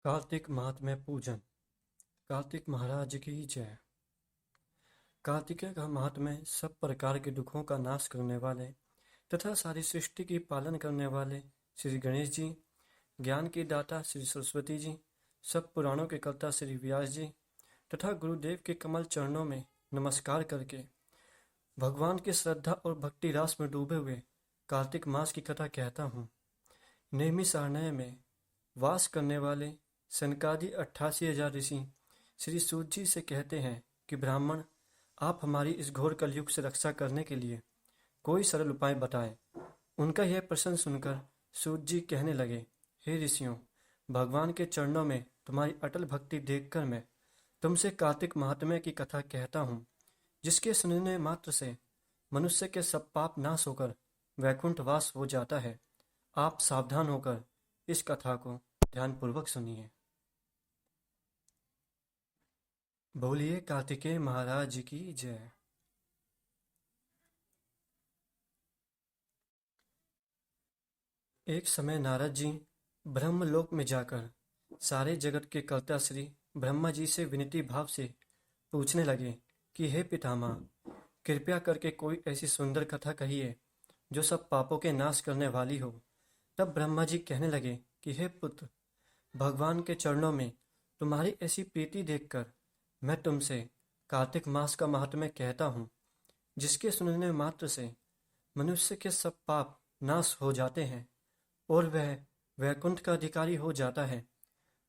कार्तिक महात्म्य पूजन। कार्तिक महाराज की जय। कार्तिकेय का महात्म्य सब प्रकार के दुखों का नाश करने वाले तथा सारी सृष्टि की पालन करने वाले श्री गणेश जी, ज्ञान की दाता श्री सरस्वती जी, सब पुराणों के कर्ता श्री व्यास जी तथा गुरुदेव के कमल चरणों में नमस्कार करके भगवान की श्रद्धा और भक्ति रास में डूबे हुए कार्तिक मास की कथा कहता हूँ। नेमि सारण्य में वास करने वाले सनकादि 88,000 ऋषि श्री सूत जी से कहते हैं कि ब्राह्मण, आप हमारी इस घोर कलयुग से रक्षा करने के लिए कोई सरल उपाय बताएं। उनका यह प्रश्न सुनकर सूत जी कहने लगे, हे ऋषियों, भगवान के चरणों में तुम्हारी अटल भक्ति देखकर मैं तुमसे कार्तिक महात्म्य की कथा कहता हूँ, जिसके सुनने मात्र से मनुष्य के सब पाप नाश होकर वैकुंठ वास हो जाता है। आप सावधान होकर इस कथा को ध्यानपूर्वक सुनिए। बोलिए कार्तिकेय महाराज की जय। एक समय नारद जी ब्रह्मलोक में जाकर सारे जगत के कर्ता श्री ब्रह्मा जी से विनती भाव से पूछने लगे कि हे पितामह, कृपया करके कोई ऐसी सुंदर कथा कहिए जो सब पापों के नाश करने वाली हो। तब ब्रह्मा जी कहने लगे कि हे पुत्र, भगवान के चरणों में तुम्हारी ऐसी प्रीति देखकर मैं तुमसे कार्तिक मास का महात्म्य कहता हूँ, जिसके सुनने मात्र से मनुष्य के सब पाप नाश हो जाते हैं और वह वैकुंठ का अधिकारी हो जाता है।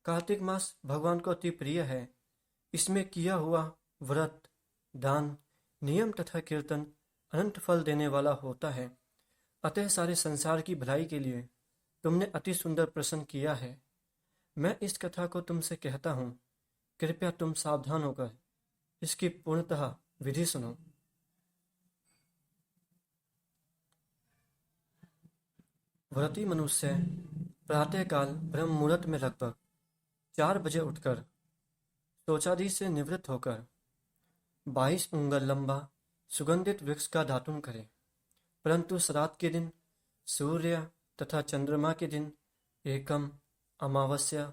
कार्तिक मास भगवान को अति प्रिय है। इसमें किया हुआ व्रत, दान, नियम तथा कीर्तन अनंत फल देने वाला होता है। अतः सारे संसार की भलाई के लिए तुमने अति सुंदर प्रश्न किया है। मैं इस कथा को तुमसे कहता हूँ, कृपया तुम सावधान होकर इसकी पूर्णतः विधि सुनो। व्रती मनुष्य प्रातःकाल ब्रह्म मुहूर्त में लगभग 4 बजे उठकर शौचादि से निवृत्त होकर 22 उंगल लंबा सुगंधित वृक्ष का दातुन करे। परंतु श्राद्ध के दिन, सूर्य तथा चंद्रमा के दिन, एकम, अमावस्या,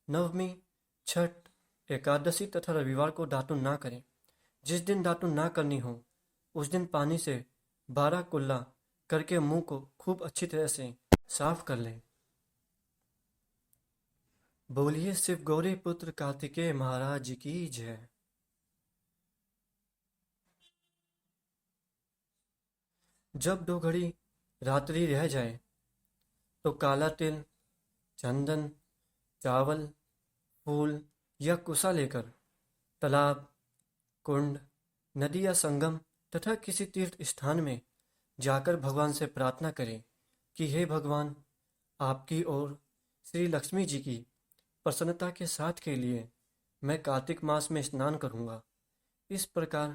नवमी, छठ, एकादशी तथा रविवार को दातुन ना करें। जिस दिन दातुन ना करनी हो उस दिन पानी से 12 कुल्ला करके मुंह को खूब अच्छी तरह से साफ कर लें। बोलिए शिव गौरी पुत्र कार्तिकेय महाराज की जय। जब 2 घड़ी रात्रि रह जाए तो काला तिल, चंदन, चावल, फूल या कुसा लेकर तालाब, कुंड, नदी या संगम तथा किसी तीर्थ स्थान में जाकर भगवान से प्रार्थना करें कि हे भगवान, आपकी और श्री लक्ष्मी जी की प्रसन्नता के साथ के लिए मैं कार्तिक मास में स्नान करूंगा। इस प्रकार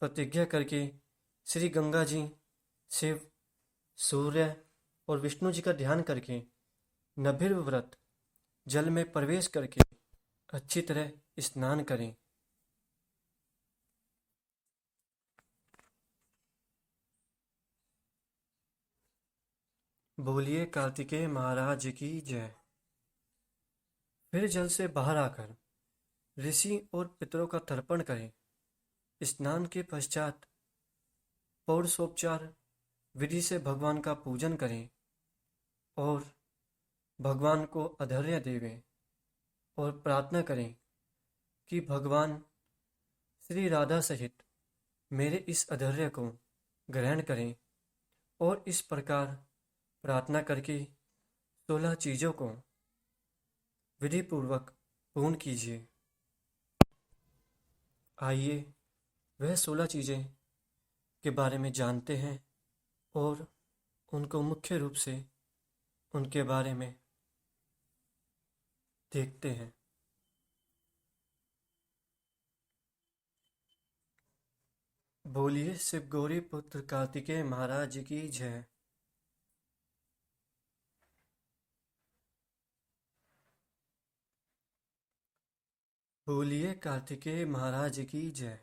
प्रतिज्ञा करके श्री गंगा जी, शिव, सूर्य और विष्णु जी का ध्यान करके नभिर्व व्रत जल में प्रवेश करके अच्छी तरह स्नान करें। बोलिए कार्तिकेय महाराज की जय। फिर जल से बाहर आकर ऋषि और पितरों का तर्पण करें। स्नान के पश्चात पौरुषोपचार विधि से भगवान का पूजन करें और भगवान को अर्घ्य देवें और प्रार्थना करें कि भगवान श्री राधा सहित मेरे इस अर्घ्य को ग्रहण करें। और इस प्रकार प्रार्थना करके 16 चीज़ों को विधि पूर्वक पूर्ण कीजिए। आइए वह 16 चीज़ें के बारे में जानते हैं और उनको मुख्य रूप से उनके बारे में देखते हैं। बोलिए शिव गौरी पुत्र कार्तिकेय महाराज की जय। बोलिए कार्तिकेय महाराज की जय।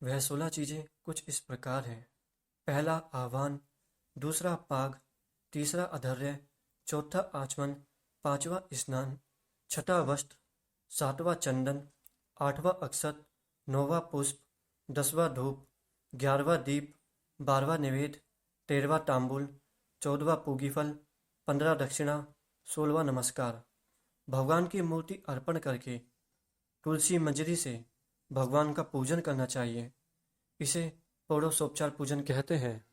वह 16 चीजें कुछ इस प्रकार हैं। पहला आह्वान, दूसरा पाग, तीसरा अधर्य, चौथा आचमन, 5वां स्नान, 6ठा वस्त्र, 7वां चंदन, 8वां अक्षत, 9वां पुष्प, 10वां धूप, 11वां दीप, 12वां निवेद, 13वां तांबूल, 14वां पूगीफल, 15 दक्षिणा, 16वां नमस्कार। भगवान की मूर्ति अर्पण करके तुलसी मंजरी से भगवान का पूजन करना चाहिए। इसे षोडशोपचार पूजन कहते हैं।